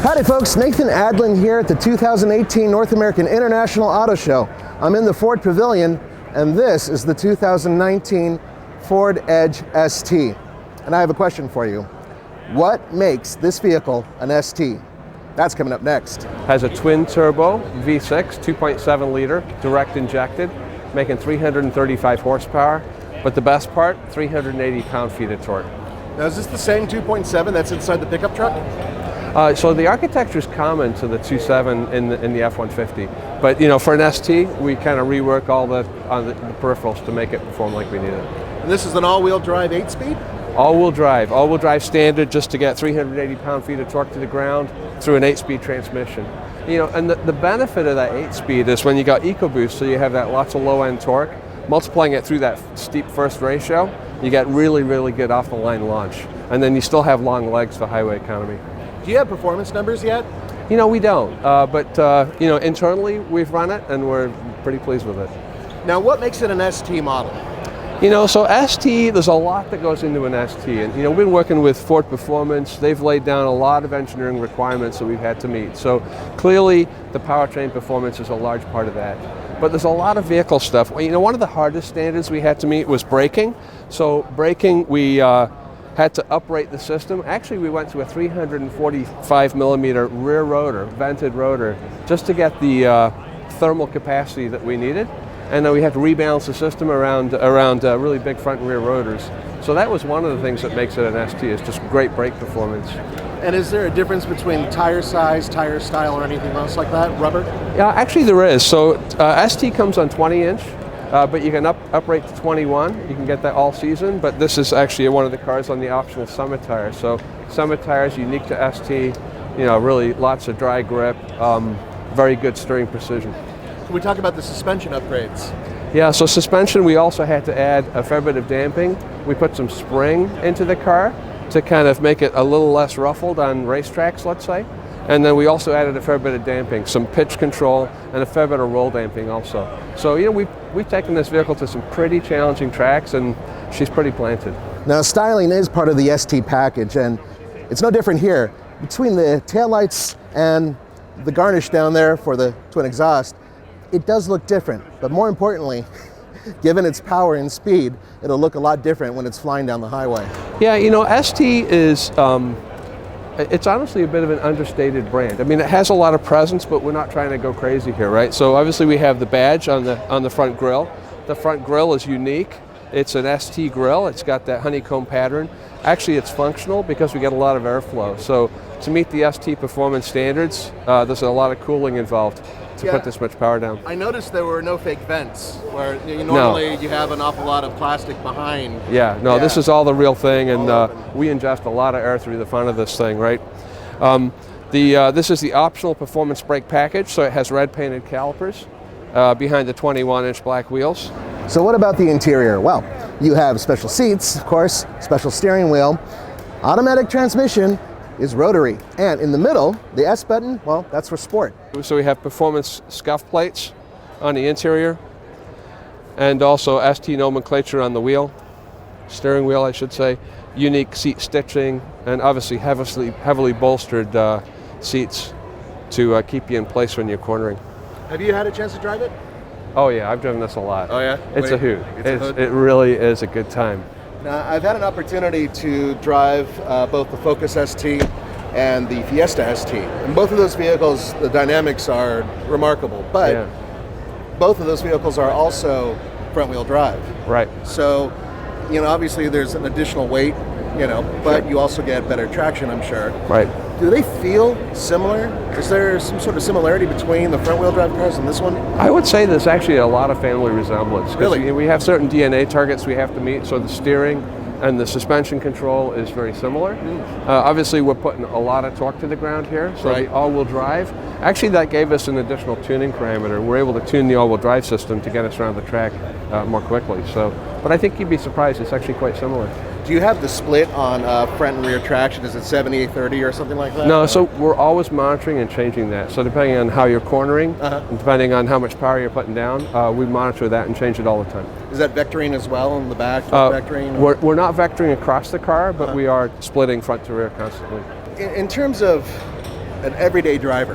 Howdy folks, Nathan Adlin here at the 2018 North American International Auto Show. I'm in the Ford Pavilion, and this is the 2019 Ford Edge ST. And I have a question for you. What makes this vehicle an ST? That's coming up next. Has a twin turbo V6, 2.7 liter, direct injected, making 335 horsepower. But the best part, 380 pound-feet of torque. Now is this the same 2.7 that's inside the pickup truck? So the architecture is common to the 2.7 in the F-150, but for an ST, we kind of rework all the peripherals to make it perform like we need it. And this is an all-wheel drive 8-speed? All-wheel drive standard, just to get 380 pound-feet of torque to the ground through an 8-speed transmission. And the benefit of that 8-speed is when you got EcoBoost, so you have that lots of low-end torque, multiplying it through that steep first ratio, you get really, really good off-the-line launch, and then you still have long legs for highway economy. Do you have performance numbers yet? We don't, but internally we've run it and we're pretty pleased with it. Now what makes it an ST model? So ST, there's a lot that goes into an ST, and we've been working with Ford Performance. They've laid down a lot of engineering requirements that we've had to meet. So clearly the powertrain performance is a large part of that. But there's a lot of vehicle stuff. One of the hardest standards we had to meet was braking. So braking, we had to uprate the system. Actually, we went to a 345 millimeter rear rotor, vented rotor, just to get the thermal capacity that we needed. And then we had to rebalance the system around really big front and rear rotors. So that was one of the things that makes it an ST, is just great brake performance. And is there a difference between tire size, tire style, or anything else like that, rubber? Yeah, actually there is. So ST comes on 20-inch. But you can uprate to 21. You can get that all season, but this is actually one of the cars on the optional Summit tire. So Summit tire is unique to ST, really lots of dry grip, very good steering precision. Can we talk about the suspension upgrades? Yeah, so suspension, we also had to add a fair bit of damping. We put some spring into the car to kind of make it a little less ruffled on racetracks, let's say. And then we also added a fair bit of damping, some pitch control, and a fair bit of roll damping also. So we've taken this vehicle to some pretty challenging tracks, and she's pretty planted. Now styling is part of the ST package, and it's no different here. Between the taillights and the garnish down there for the twin exhaust, it does look different. But more importantly, given its power and speed, it'll look a lot different when it's flying down the highway. Yeah, ST is it's honestly a bit of an understated brand. It has a lot of presence, but we're not trying to go crazy here, right? So obviously we have the badge on the front grille. The front grille is unique. It's an ST grille. It's got that honeycomb pattern. Actually, it's functional because we get a lot of airflow. So to meet the ST performance standards, there's a lot of cooling involved to put this much power down. I noticed there were no fake vents, where normally you have an awful lot of plastic behind. This is all the real thing, and we ingest a lot of air through the front of this thing, right? This is the optional performance brake package, so it has red painted calipers behind the 21-inch black wheels. So what about the interior? Well, you have special seats, of course, special steering wheel, automatic transmission is rotary, and in the middle, the S button, well, that's for sport. So we have performance scuff plates on the interior, and also ST nomenclature on the steering wheel, I should say, unique seat stitching, and obviously heavily bolstered seats to keep you in place when you're cornering. Have you had a chance to drive it? Oh yeah, I've driven this a lot. Oh yeah? It's a hoot. It really is a good time. Now, I've had an opportunity to drive both the Focus ST and the Fiesta ST. In both of those vehicles, the dynamics are remarkable, but both of those vehicles are also front-wheel drive. Right. So, obviously there's an additional weight, but you also get better traction, I'm sure. Right. Do they feel similar? Is there some sort of similarity between the front-wheel drive cars and this one? I would say there's actually a lot of family resemblance. Really? We have certain DNA targets we have to meet, so the steering and the suspension control is very similar. Obviously, we're putting a lot of torque to the ground here, so the all-wheel drive, actually that gave us an additional tuning parameter. We're able to tune the all-wheel drive system to get us around the track more quickly. But I think you'd be surprised, it's actually quite similar. Do you have the split on front and rear traction? Is it 70-30 or something like that? No, so we're always monitoring and changing that. So depending on how you're cornering, and depending on how much power you're putting down, we monitor that and change it all the time. Is that vectoring as well in the back? Vectoring? We're not vectoring across the car, but we are splitting front to rear constantly. In terms of an everyday driver.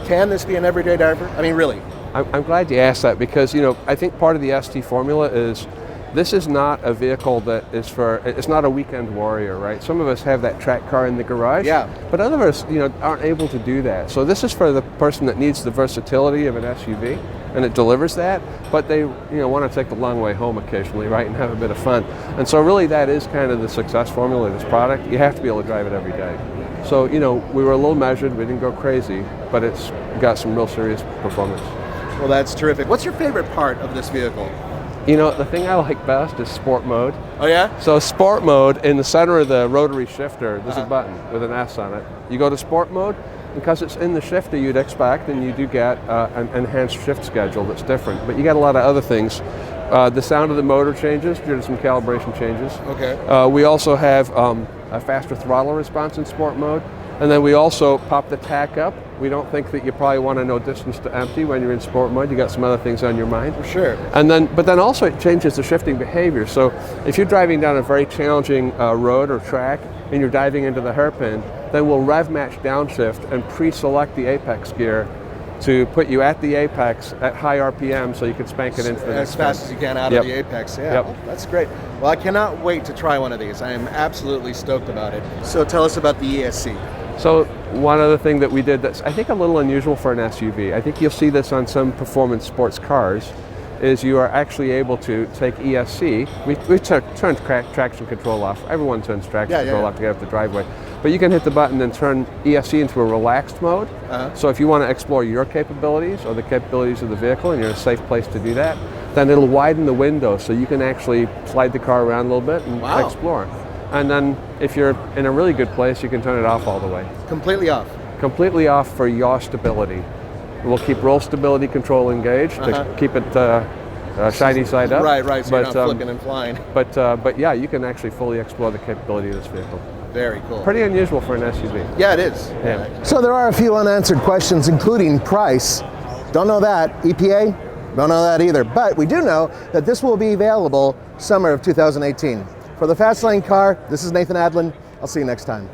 Can this be an everyday driver? I mean, really? I'm glad you asked that because, I think part of the ST formula is this is not a vehicle that is it's not a weekend warrior, right? Some of us have that track car in the garage, but other of us, aren't able to do that. So this is for the person that needs the versatility of an SUV, and it delivers that, but they, want to take the long way home occasionally, right, and have a bit of fun. And so really that is kind of the success formula of this product. You have to be able to drive it every day. So, we were a little measured, we didn't go crazy, but it's got some real serious performance. Well, that's terrific. What's your favorite part of this vehicle? The thing I like best is sport mode. Oh yeah? So sport mode, in the center of the rotary shifter, there's a button with an S on it. You go to sport mode, because it's in the shifter you'd expect, and you do get an enhanced shift schedule that's different. But you got a lot of other things. The sound of the motor changes due to some calibration changes. Okay. We also have a faster throttle response in sport mode. And then we also pop the tack up. We don't think that you probably want to know distance to empty when you're in sport mode. You got some other things on your mind. For sure. But then also it changes the shifting behavior. So if you're driving down a very challenging road or track and you're diving into the hairpin, then we'll rev match downshift and pre-select the apex gear to put you at the apex at high RPM so you can spank it into the next as fast as you can out of the apex. Yeah, Yep. Oh, that's great. Well, I cannot wait to try one of these. I am absolutely stoked about it. So tell us about the ESC. So one other thing that we did that's I think a little unusual for an SUV, I think you'll see this on some performance sports cars, is you are actually able to take ESC. We turned traction control off. Everyone turns traction control off to get up the driveway. But you can hit the button and turn ESC into a relaxed mode. So if you want to explore your capabilities or the capabilities of the vehicle and you're in a safe place to do that, then it'll widen the window so you can actually slide the car around a little bit and explore. And then if you're in a really good place, you can turn it off all the way. Completely off? Completely off for yaw stability. We'll keep roll stability control engaged to keep it shiny side up. Right, so you're not flipping and flying. But yeah, you can actually fully explore the capability of this vehicle. Very cool. Pretty unusual for an SUV. Yeah, it is. Yeah. So there are a few unanswered questions, including price. Don't know that. EPA? Don't know that either. But we do know that this will be available summer of 2018. For the Fast Lane Car, this is Nathan Adlin. I'll see you next time.